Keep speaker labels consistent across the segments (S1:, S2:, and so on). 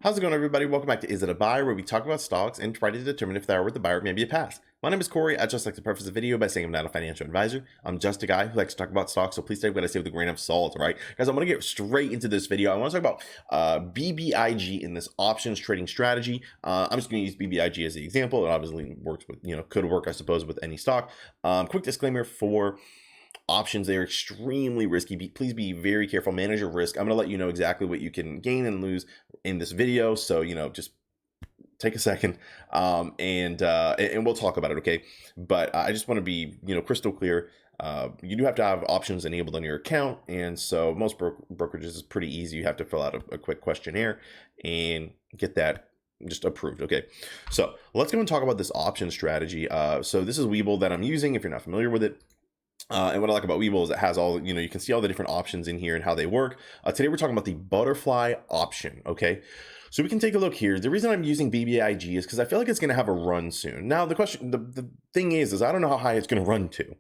S1: How's it going, everybody? Welcome back to Is It a Buy, where we talk about stocks and try to determine if they are worth the buy or maybe a pass. My name is Corey. I just like to preface the video by saying I'm not a financial advisor. I'm just a guy who likes to talk about stocks, so please take what I say with a grain of salt, all right? Guys, I'm going to get straight into this video. I want to talk about BBIG in this options trading strategy. I'm just going to use BBIG as the example. It obviously works with, could work, I suppose, with any stock. Quick disclaimer for options, they're extremely risky. Please be very careful, manage your risk. I'm going to let you know exactly what you can gain and lose in this video, so just take a second and we'll talk about it, okay? But I just want to be crystal clear. You do have to have options enabled on your account, and so most brokerages is pretty easy. You have to fill out a quick questionnaire and get that just approved. Okay, so let's go and talk about this option strategy. So this is Webull that I'm using if you're not familiar with it. And what I like about Webull is it has all, you can see all the different options in here and how they work. Today we're talking about the butterfly option, okay? So we can take a look here. The reason I'm using BBIG is because I feel like it's going to have a run soon. Now the thing is I don't know how high it's going to run to.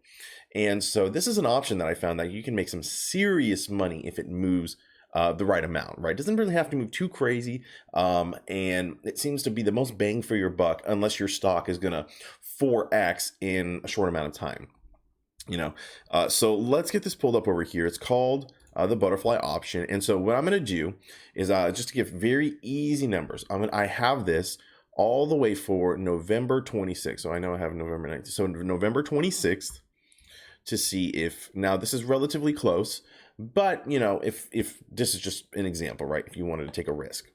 S1: And so this is an option that I found that you can make some serious money if it moves the right amount, right? It doesn't really have to move too crazy. And it seems to be the most bang for your buck unless your stock is going to 4x in a short amount of time. So let's get this pulled up over here. It's called the butterfly option. And so what I'm going to do is just to give very easy numbers. I have this all the way for November 26th. So I know I have November 19th. So November 26th to see if, now this is relatively close, but if this is just an example, right? If you wanted to take a risk,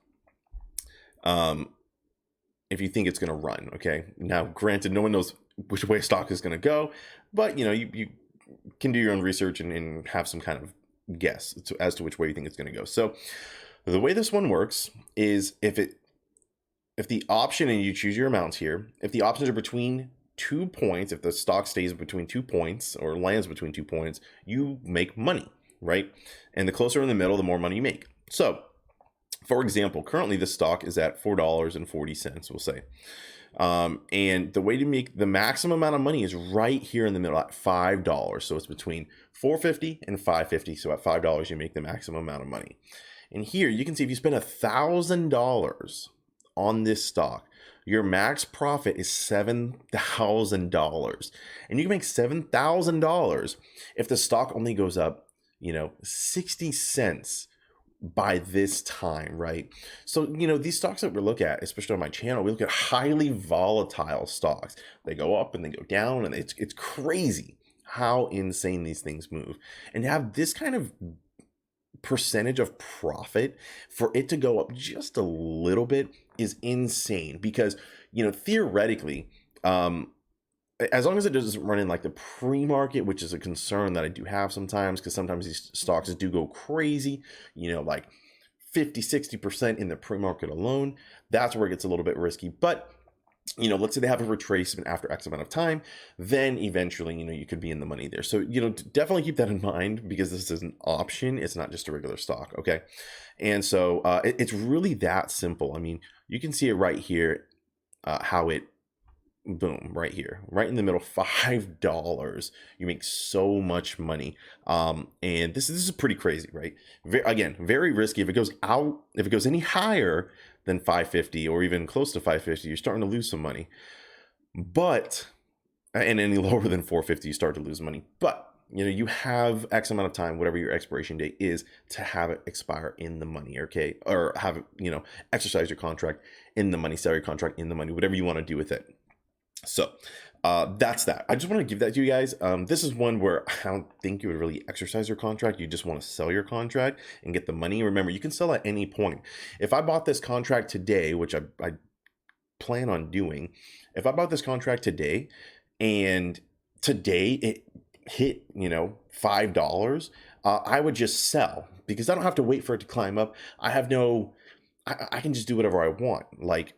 S1: if you think it's going to run, okay? Now, granted, no one knows which way stock is going to go, but you can do your own research and have some kind of guess as to which way you think it's going to go. So the way this one works is if the option, and you choose your amounts here, if the options are between 2 points, if the stock stays between 2 points or lands between 2 points, you make money, right? And the closer in the middle, the more money you make. So for example, currently the stock is at $4.40, we'll say. And the way to make the maximum amount of money is right here in the middle at $5. So it's between $4.50 and $5.50. So at $5, you make the maximum amount of money. And here you can see if you spend $1,000 on this stock, your max profit is $7,000. And you can make $7,000 if the stock only goes up, 60 cents by this time, right? So these stocks that we look at, especially on my channel, we look at highly volatile stocks. They go up and they go down, and it's crazy how insane these things move. And to have this kind of percentage of profit, for it to go up just a little bit, is insane. Because theoretically, as long as it doesn't run in like the pre-market, which is a concern that I do have sometimes, because sometimes these stocks do go crazy, like 50-60% in the pre-market alone. That's where it gets a little bit risky. But let's say they have a retracement after X amount of time, then eventually you could be in the money there. So definitely keep that in mind, because this is an option. It's not just a regular stock, okay? And so it's really that simple. I mean, you can see it right here, how it, boom, right here, right in the middle, $5. You make so much money. And this is pretty crazy, right? Again, very risky. If it goes any higher than $5.50 or even close to $5.50, you're starting to lose some money. But, and any lower than $4.50, you start to lose money. But you have X amount of time, whatever your expiration date is, to have it expire in the money, okay? Or have it, exercise your contract in the money, sell your contract in the money, whatever you want to do with it. So that's that. I just want to give that to you guys. This is one where I don't think you would really exercise your contract. You just want to sell your contract and get the money. Remember, you can sell at any point. If I bought this contract today, which I plan on doing, if I bought this contract today and today it hit, $5, I would just sell, because I don't have to wait for it to climb up. I can just do whatever I want. Like,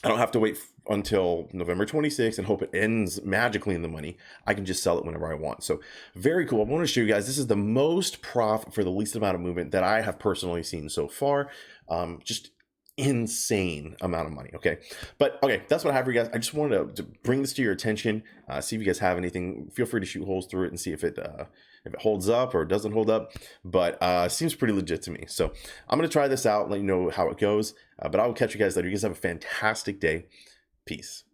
S1: I don't have to wait until November 26th and hope it ends magically in the money. I can just sell it whenever I want. So very cool. I want to show you guys, this is the most profit for the least amount of movement that I have personally seen so far. Just insane amount of money. Okay. But okay, that's what I have for you guys. I just wanted to bring this to your attention. See if you guys have anything. Feel free to shoot holes through it and see if it if it holds up or it doesn't hold up, but seems pretty legit to me. So I'm going to try this out, let you know how it goes, but I will catch you guys later. You guys have a fantastic day. Peace.